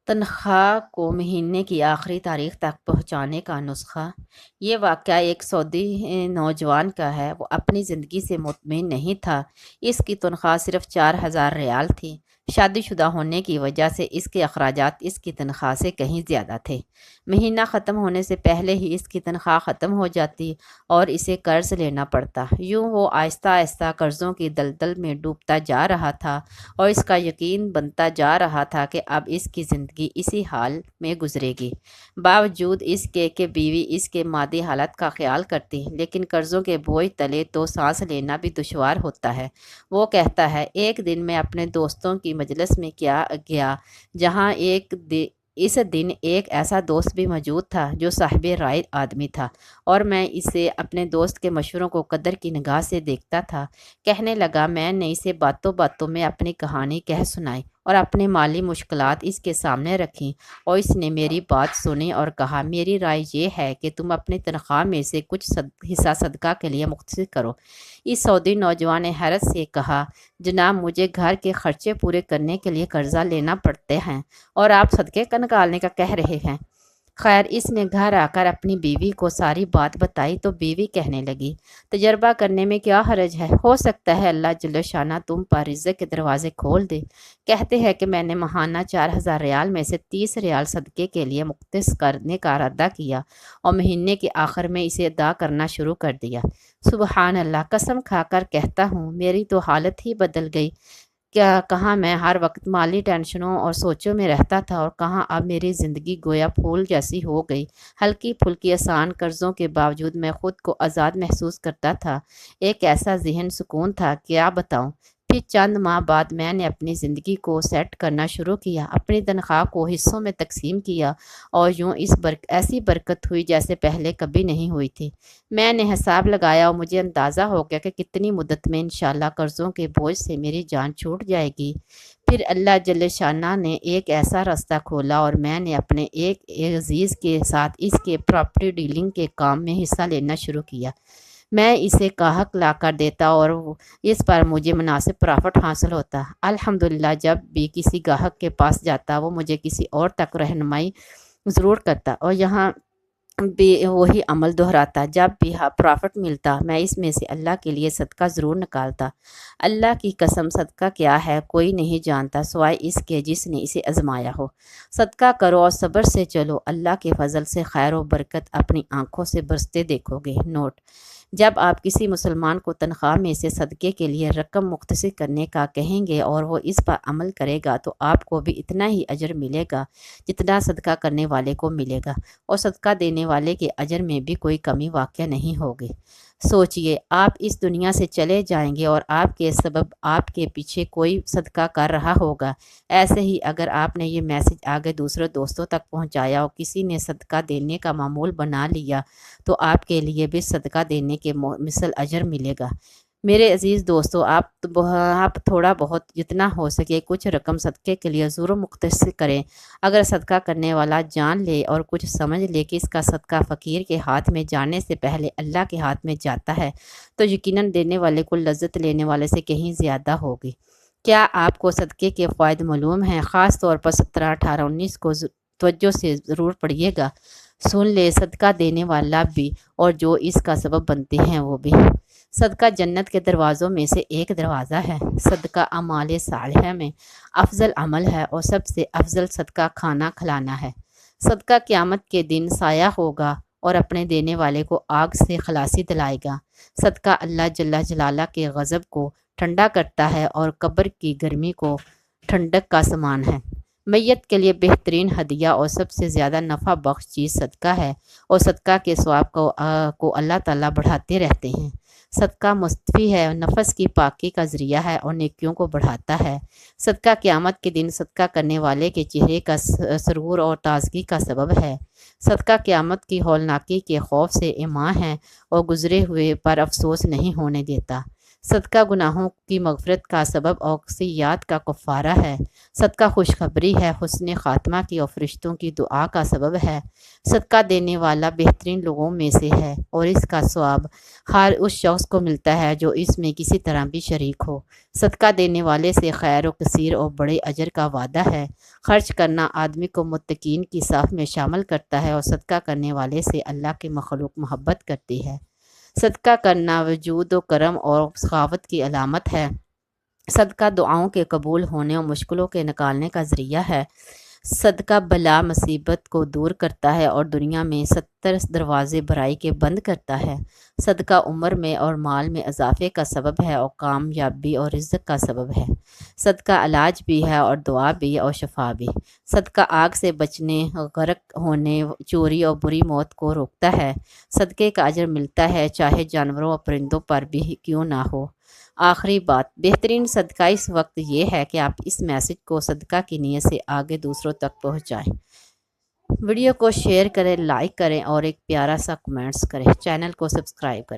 تنخواہ کو مہینے کی آخری تاریخ تک پہنچانے کا نسخہ۔ یہ واقعہ ایک سعودی نوجوان کا ہے۔ وہ اپنی زندگی سے مطمئن نہیں تھا۔ اس کی تنخواہ صرف 4,000 ریال تھی۔ شادی شدہ ہونے کی وجہ سے اس کے اخراجات اس کی تنخواہ سے کہیں زیادہ تھے۔ مہینہ ختم ہونے سے پہلے ہی اس کی تنخواہ ختم ہو جاتی اور اسے قرض لینا پڑتا۔ یوں وہ آہستہ آہستہ قرضوں کی دلدل میں ڈوبتا جا رہا تھا اور اس کا یقین بنتا جا رہا تھا کہ اب اس کی زندگی اسی حال میں گزرے گی۔ باوجود اس کے کہ بیوی اس کے مادی حالت کا خیال کرتی، لیکن قرضوں کے بوجھ تلے تو سانس لینا بھی دشوار ہوتا ہے۔ وہ کہتا ہے، ایک دن میں اپنے دوستوں کی مجلس میں گیا جہاں اس دن ایک ایسا دوست بھی موجود تھا جو صاحب رائے آدمی تھا، اور میں اسے اپنے دوست کے مشوروں کو قدر کی نگاہ سے دیکھتا تھا۔ کہنے لگا، میں نے اسے باتوں باتوں میں اپنی کہانی کہہ سنائی اور اپنے مالی مشکلات اس کے سامنے رکھیں، اور اس نے میری بات سنی اور کہا، میری رائے یہ ہے کہ تم اپنی تنخواہ میں سے کچھ حصہ صدقہ کے لیے مختص کرو۔ اس سعودی نوجوان نے حیرت سے کہا، جناب، مجھے گھر کے خرچے پورے کرنے کے لیے قرضہ لینا پڑتے ہیں اور آپ صدقے کا نکالنے کا کہہ رہے ہیں۔ خیر، اس نے گھر آ کر اپنی بیوی کو ساری بات بتائی تو بیوی کہنے لگی، تجربہ کرنے میں کیا حرج ہے، ہو سکتا ہے اللہ جل شانہ تم پر رزق کے دروازے کھول دے۔ کہتے ہیں کہ میں نے ماہانہ 4,000 ریال میں سے 30 ریال صدقے کے لیے مختص کرنے کا ارادہ کیا اور مہینے کے آخر میں اسے ادا کرنا شروع کر دیا۔ سبحان اللہ، قسم کھا کر کہتا ہوں، میری تو حالت ہی بدل گئی۔ کہاں میں ہر وقت مالی ٹینشنوں اور سوچوں میں رہتا تھا اور کہاں اب میری زندگی گویا پھول جیسی ہو گئی۔ ہلکی پھلکی آسان قرضوں کے باوجود میں خود کو آزاد محسوس کرتا تھا۔ ایک ایسا ذہن سکون تھا، کیا بتاؤں۔ پھر چند ماہ بعد میں نے اپنی زندگی کو سیٹ کرنا شروع کیا، اپنی تنخواہ کو حصوں میں تقسیم کیا، اور یوں ایسی برکت ہوئی جیسے پہلے کبھی نہیں ہوئی تھی۔ میں نے حساب لگایا اور مجھے اندازہ ہو گیا کہ کتنی مدت میں انشاءاللہ قرضوں کے بوجھ سے میری جان چھوٹ جائے گی۔ پھر اللہ جل شانہ نے ایک ایسا راستہ کھولا اور میں نے اپنے ایک عزیز کے ساتھ اس کے پراپرٹی ڈیلنگ کے کام میں حصہ لینا شروع کیا۔ میں اسے گاہک لا کر دیتا اور اس پر مجھے مناسب پرافٹ حاصل ہوتا۔ الحمدللہ، جب بھی کسی گاہک کے پاس جاتا وہ مجھے کسی اور تک رہنمائی ضرور کرتا اور یہاں بھی وہی عمل دہراتا۔ جب بھی پرافٹ ملتا میں اس میں سے اللہ کے لیے صدقہ ضرور نکالتا۔ اللہ کی قسم، صدقہ کیا ہے کوئی نہیں جانتا سوائے اس کے جس نے اسے آزمایا ہو۔ صدقہ کرو اور صبر سے چلو، اللہ کے فضل سے خیر و برکت اپنی آنکھوں سے برستے دیکھو گے۔ نوٹ: جب آپ کسی مسلمان کو تنخواہ میں سے صدقے کے لیے رقم مختص کرنے کا کہیں گے اور وہ اس پر عمل کرے گا تو آپ کو بھی اتنا ہی اجر ملے گا جتنا صدقہ کرنے والے کو ملے گا، اور صدقہ دینے والے کے اجر میں بھی کوئی کمی واقع نہیں ہوگی۔ سوچئے، آپ اس دنیا سے چلے جائیں گے اور آپ کے سبب آپ کے پیچھے کوئی صدقہ کر رہا ہوگا۔ ایسے ہی اگر آپ نے یہ میسج آگے دوسرے دوستوں تک پہنچایا اور کسی نے صدقہ دینے کا معمول بنا لیا تو آپ کے لیے بھی صدقہ دینے کے مثل اجر ملے گا۔ میرے عزیز دوستو، آپ تھوڑا بہت جتنا ہو سکے کچھ رقم صدقے کے لیے ضرور مختص کریں۔ اگر صدقہ کرنے والا جان لے اور کچھ سمجھ لے کہ اس کا صدقہ فقیر کے ہاتھ میں جانے سے پہلے اللہ کے ہاتھ میں جاتا ہے تو یقیناً دینے والے کو لذت لینے والے سے کہیں زیادہ ہوگی۔ کیا آپ کو صدقے کے فوائد معلوم ہیں؟ خاص طور پر 17، 18، 19 کو توجہ سے ضرور پڑھیے گا۔ سن لے، صدقہ دینے والا بھی اور جو اس کا سبب بنتے ہیں وہ بھی۔ صدقہ جنت کے دروازوں میں سے ایک دروازہ ہے۔ صدقہ اعمال صالحہ میں افضل عمل ہے اور سب سے افضل صدقہ کھانا کھلانا ہے۔ صدقہ قیامت کے دن سایہ ہوگا اور اپنے دینے والے کو آگ سے خلاصی دلائے گا۔ صدقہ اللہ جل جلالہ کے غضب کو ٹھنڈا کرتا ہے اور قبر کی گرمی کو ٹھنڈک کا سامان ہے۔ میت کے لیے بہترین ہدیہ اور سب سے زیادہ نفع بخش چیز صدقہ ہے، اور صدقہ کے ثواب کو اللہ تعالیٰ بڑھاتے رہتے ہیں۔ صدقہ مصطفی ہے، نفس کی پاکی کا ذریعہ ہے اور نیکیوں کو بڑھاتا ہے۔ صدقہ قیامت کے دن صدقہ کرنے والے کے چہرے کا سرور اور تازگی کا سبب ہے۔ صدقہ قیامت کی ہولناکی کے خوف سے ایماں ہے اور گزرے ہوئے پر افسوس نہیں ہونے دیتا۔ صدقہ گناہوں کی مغفرت کا سبب اور سیئات کا کفارہ ہے۔ صدقہ خوشخبری ہے، حسن خاتمہ کی اور فرشتوں کی دعا کا سبب ہے۔ صدقہ دینے والا بہترین لوگوں میں سے ہے اور اس کا ثواب ہر اس شخص کو ملتا ہے جو اس میں کسی طرح بھی شریک ہو۔ صدقہ دینے والے سے خیر و کثیر اور بڑے اجر کا وعدہ ہے۔ خرچ کرنا آدمی کو متقین کی صف میں شامل کرتا ہے اور صدقہ کرنے والے سے اللہ کی مخلوق محبت کرتی ہے۔ صدقہ کرنا وجود و کرم اور سخاوت کی علامت ہے۔ صدقہ دعاؤں کے قبول ہونے اور مشکلوں کے نکالنے کا ذریعہ ہے۔ صدقہ بلا مصیبت کو دور کرتا ہے اور دنیا میں 70 دروازے برائی کے بند کرتا ہے۔ صدقہ عمر میں اور مال میں اضافے کا سبب ہے اور کامیابی اور رزق کا سبب ہے۔ صدقہ علاج بھی ہے اور دعا بھی اور شفا بھی۔ صدقہ آگ سے بچنے، غرق ہونے، چوری اور بری موت کو روکتا ہے۔ صدقے کا اجر ملتا ہے چاہے جانوروں اور پرندوں پر بھی کیوں نہ ہو۔ آخری بات، بہترین صدقہ اس وقت یہ ہے کہ آپ اس میسج کو صدقہ کی نیت سے آگے دوسروں تک پہنچائیں۔ ویڈیو کو شیئر کریں، لائک کریں اور ایک پیارا سا کمنٹس کریں۔ چینل کو سبسکرائب کریں۔